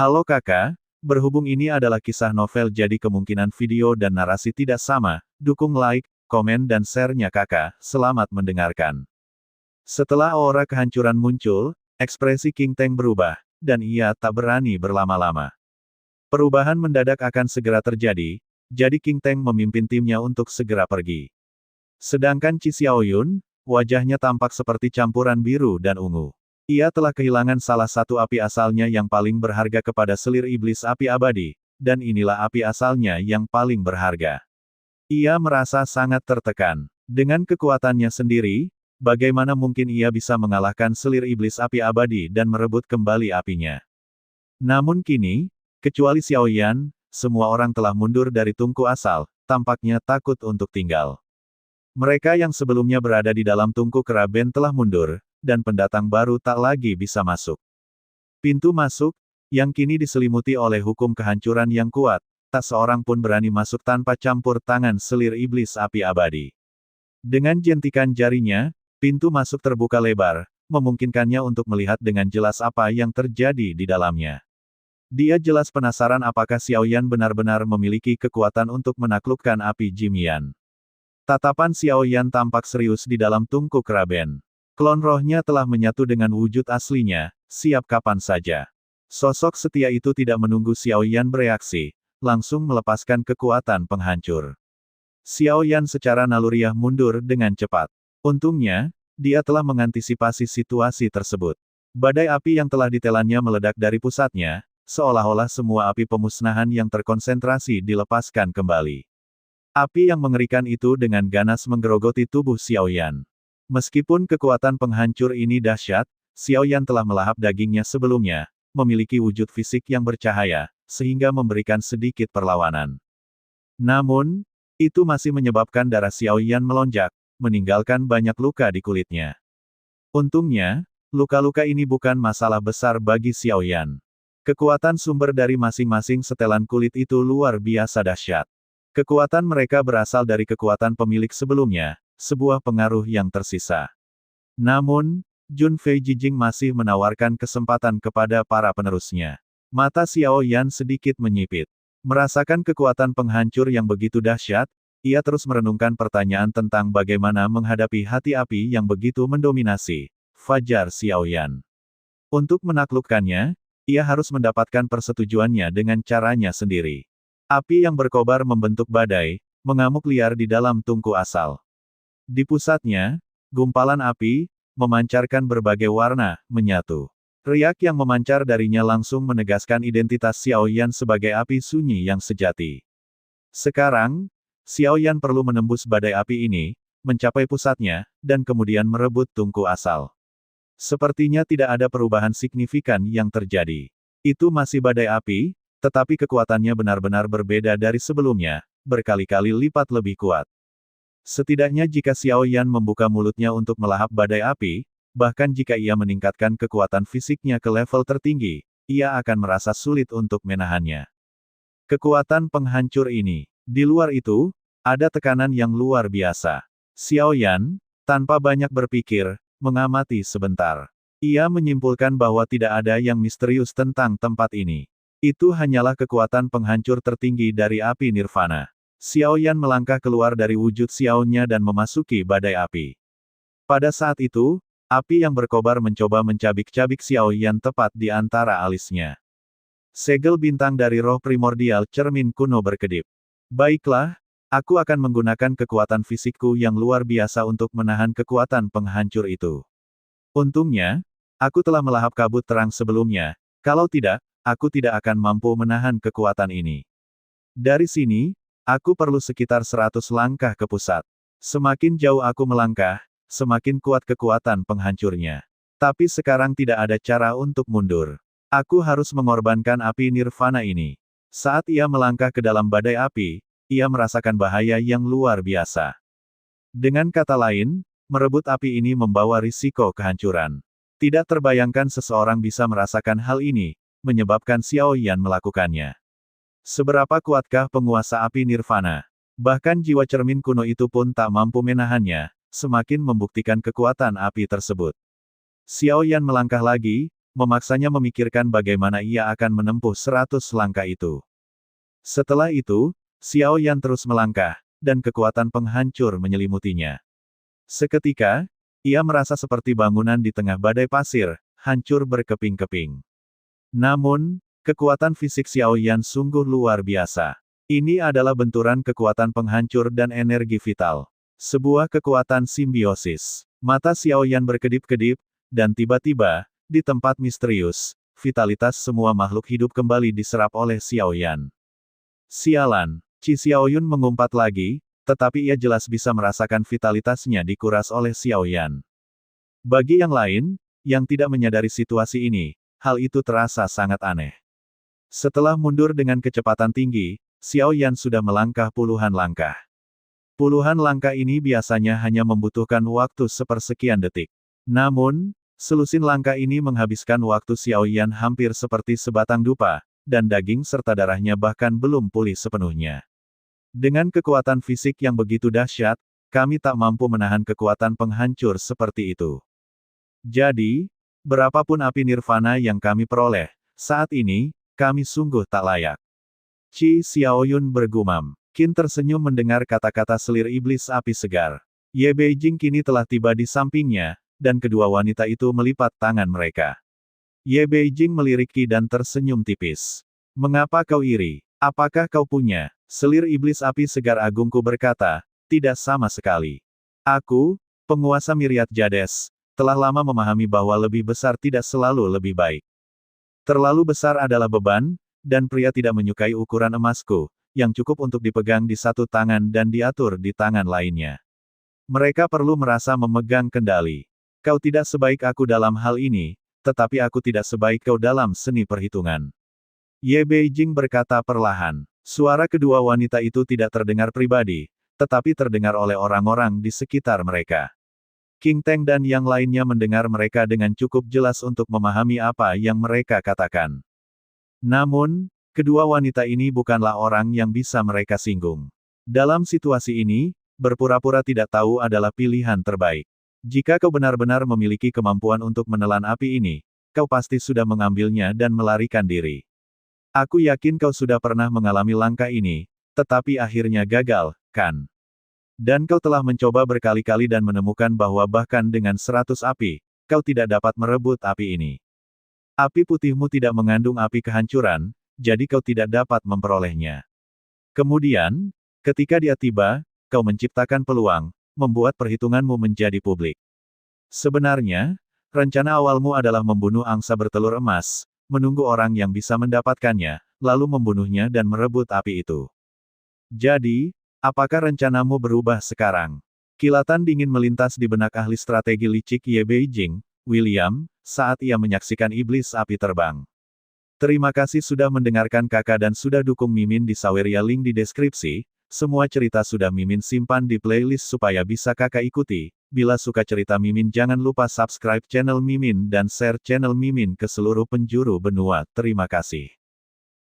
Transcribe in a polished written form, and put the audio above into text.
Halo kakak, berhubung ini adalah kisah novel jadi kemungkinan video dan narasi tidak sama, dukung like, komen dan share-nya kakak, selamat mendengarkan. Setelah aura kehancuran muncul, ekspresi King Teng berubah, dan ia tak berani berlama-lama. Perubahan mendadak akan segera terjadi, jadi King Teng memimpin timnya untuk segera pergi. Sedangkan Chi Xiaoyun, wajahnya tampak seperti campuran biru dan ungu. Ia telah kehilangan salah satu api asalnya yang paling berharga kepada selir iblis api abadi, dan inilah api asalnya yang paling berharga. Ia merasa sangat tertekan. Dengan kekuatannya sendiri, bagaimana mungkin ia bisa mengalahkan selir iblis api abadi dan merebut kembali apinya. Namun kini, kecuali Xiaoyan, semua orang telah mundur dari tungku asal, tampaknya takut untuk tinggal. Mereka yang sebelumnya berada di dalam tungku keraben telah mundur, dan pendatang baru tak lagi bisa masuk. Pintu masuk, yang kini diselimuti oleh hukum kehancuran yang kuat, tak seorang pun berani masuk tanpa campur tangan selir iblis api abadi. Dengan jentikan jarinya, pintu masuk terbuka lebar, memungkinkannya untuk melihat dengan jelas apa yang terjadi di dalamnya. Dia jelas penasaran apakah Xiaoyan benar-benar memiliki kekuatan untuk menaklukkan api Jimian. Tatapan Xiaoyan tampak serius di dalam tungku keraben. Klon rohnya telah menyatu dengan wujud aslinya, siap kapan saja. Sosok setia itu tidak menunggu Xiaoyan bereaksi, langsung melepaskan kekuatan penghancur. Xiaoyan secara naluriah mundur dengan cepat. Untungnya, dia telah mengantisipasi situasi tersebut. Badai api yang telah ditelannya meledak dari pusatnya, seolah-olah semua api pemusnahan yang terkonsentrasi dilepaskan kembali. Api yang mengerikan itu dengan ganas menggerogoti tubuh Xiaoyan. Meskipun kekuatan penghancur ini dahsyat, Xiaoyan telah melahap dagingnya sebelumnya, memiliki wujud fisik yang bercahaya, sehingga memberikan sedikit perlawanan. Namun, itu masih menyebabkan darah Xiaoyan melonjak, meninggalkan banyak luka di kulitnya. Untungnya, luka-luka ini bukan masalah besar bagi Xiaoyan. Kekuatan sumber dari masing-masing setelan kulit itu luar biasa dahsyat. Kekuatan mereka berasal dari kekuatan pemilik sebelumnya, sebuah pengaruh yang tersisa. Namun, Jun Fei Jijing masih menawarkan kesempatan kepada para penerusnya. Mata Xiaoyan sedikit menyipit. Merasakan kekuatan penghancur yang begitu dahsyat, ia terus merenungkan pertanyaan tentang bagaimana menghadapi hati api yang begitu mendominasi, fajar Xiaoyan. Untuk menaklukkannya, ia harus mendapatkan persetujuannya dengan caranya sendiri. Api yang berkobar membentuk badai, mengamuk liar di dalam tungku asal. Di pusatnya, gumpalan api, memancarkan berbagai warna, menyatu. Riak yang memancar darinya langsung menegaskan identitas Xiaoyan sebagai api sunyi yang sejati. Sekarang, Xiaoyan perlu menembus badai api ini, mencapai pusatnya, dan kemudian merebut tungku asal. Sepertinya tidak ada perubahan signifikan yang terjadi. Itu masih badai api, tetapi kekuatannya benar-benar berbeda dari sebelumnya, berkali-kali lipat lebih kuat. Setidaknya jika Xiaoyan membuka mulutnya untuk melahap badai api, bahkan jika ia meningkatkan kekuatan fisiknya ke level tertinggi, ia akan merasa sulit untuk menahannya. Kekuatan penghancur ini. Di luar itu, ada tekanan yang luar biasa. Xiaoyan, tanpa banyak berpikir, mengamati sebentar. Ia menyimpulkan bahwa tidak ada yang misterius tentang tempat ini. Itu hanyalah kekuatan penghancur tertinggi dari api nirvana. Xiaoyan melangkah keluar dari wujud Xiaonya dan memasuki badai api. Pada saat itu, api yang berkobar mencoba mencabik-cabik Xiaoyan tepat di antara alisnya. Segel bintang dari roh primordial cermin kuno berkedip. Baiklah, aku akan menggunakan kekuatan fisikku yang luar biasa untuk menahan kekuatan penghancur itu. Untungnya, aku telah melahap kabut terang sebelumnya, kalau tidak, aku tidak akan mampu menahan kekuatan ini. Dari sini, aku perlu sekitar 100 langkah ke pusat. Semakin jauh aku melangkah, semakin kuat kekuatan penghancurnya. Tapi sekarang tidak ada cara untuk mundur. Aku harus mengorbankan api nirvana ini. Saat ia melangkah ke dalam badai api, ia merasakan bahaya yang luar biasa. Dengan kata lain, merebut api ini membawa risiko kehancuran. Tidak terbayangkan seseorang bisa merasakan hal ini, menyebabkan Xiaoyan melakukannya. Seberapa kuatkah penguasa api nirvana? Bahkan jiwa cermin kuno itu pun tak mampu menahannya, semakin membuktikan kekuatan api tersebut. Xiaoyan melangkah lagi, memaksanya memikirkan bagaimana ia akan menempuh 100 langkah itu. Setelah itu, Xiao Yan terus melangkah, dan kekuatan penghancur menyelimutinya. Seketika, ia merasa seperti bangunan di tengah badai pasir, hancur berkeping-keping. Namun, kekuatan fisik Xiao Yan sungguh luar biasa. Ini adalah benturan kekuatan penghancur dan energi vital. Sebuah kekuatan simbiosis. Mata Xiao Yan berkedip-kedip, dan tiba-tiba, di tempat misterius, vitalitas semua makhluk hidup kembali diserap oleh Xiao Yan. Sialan, Qi Xiaoyun mengumpat lagi, tetapi ia jelas bisa merasakan vitalitasnya dikuras oleh Xiao Yan. Bagi yang lain, yang tidak menyadari situasi ini, hal itu terasa sangat aneh. Setelah mundur dengan kecepatan tinggi, Xiao Yan sudah melangkah puluhan langkah. Puluhan langkah ini biasanya hanya membutuhkan waktu sepersekian detik. Namun, selusin langkah ini menghabiskan waktu Xiao Yan hampir seperti sebatang dupa, dan daging serta darahnya bahkan belum pulih sepenuhnya. Dengan kekuatan fisik yang begitu dahsyat, kami tak mampu menahan kekuatan penghancur seperti itu. Jadi, berapapun api nirvana yang kami peroleh, saat ini, kami sungguh tak layak. Qi Xiaoyun bergumam. Qin tersenyum mendengar kata-kata selir iblis api segar. Ye Beijing kini telah tiba di sampingnya, dan kedua wanita itu melipat tangan mereka. Ye Beijing melirik Qi dan tersenyum tipis. Mengapa kau iri? Apakah kau punya? Selir iblis api segar agungku berkata, tidak sama sekali. Aku, penguasa Myriad Jades, telah lama memahami bahwa lebih besar tidak selalu lebih baik. Terlalu besar adalah beban, dan pria tidak menyukai ukuran emasku, yang cukup untuk dipegang di satu tangan dan diatur di tangan lainnya. Mereka perlu merasa memegang kendali. Kau tidak sebaik aku dalam hal ini, tetapi aku tidak sebaik kau dalam seni perhitungan. Ye Beijing berkata perlahan. Suara kedua wanita itu tidak terdengar pribadi, tetapi terdengar oleh orang-orang di sekitar mereka. King Teng dan yang lainnya mendengar mereka dengan cukup jelas untuk memahami apa yang mereka katakan. Namun, kedua wanita ini bukanlah orang yang bisa mereka singgung. Dalam situasi ini, berpura-pura tidak tahu adalah pilihan terbaik. Jika kau benar-benar memiliki kemampuan untuk menelan api ini, kau pasti sudah mengambilnya dan melarikan diri. Aku yakin kau sudah pernah mengalami langkah ini, tetapi akhirnya gagal, kan? Dan kau telah mencoba berkali-kali dan menemukan bahwa bahkan dengan 100 api, kau tidak dapat merebut api ini. Api putihmu tidak mengandung api kehancuran, jadi kau tidak dapat memperolehnya. Kemudian, ketika dia tiba, kau menciptakan peluang, membuat perhitunganmu menjadi publik. Sebenarnya, rencana awalmu adalah membunuh angsa bertelur emas, menunggu orang yang bisa mendapatkannya, lalu membunuhnya dan merebut api itu. Jadi, apakah rencanamu berubah sekarang? Kilatan dingin melintas di benak ahli strategi licik Ye Beijing, William, saat ia menyaksikan iblis api terbang. Terima kasih sudah mendengarkan kakak dan sudah dukung Mimin di Saweria, link di deskripsi. Semua cerita sudah Mimin simpan di playlist supaya bisa kakak ikuti. Bila suka cerita Mimin jangan lupa subscribe channel Mimin dan share channel Mimin ke seluruh penjuru benua. Terima kasih.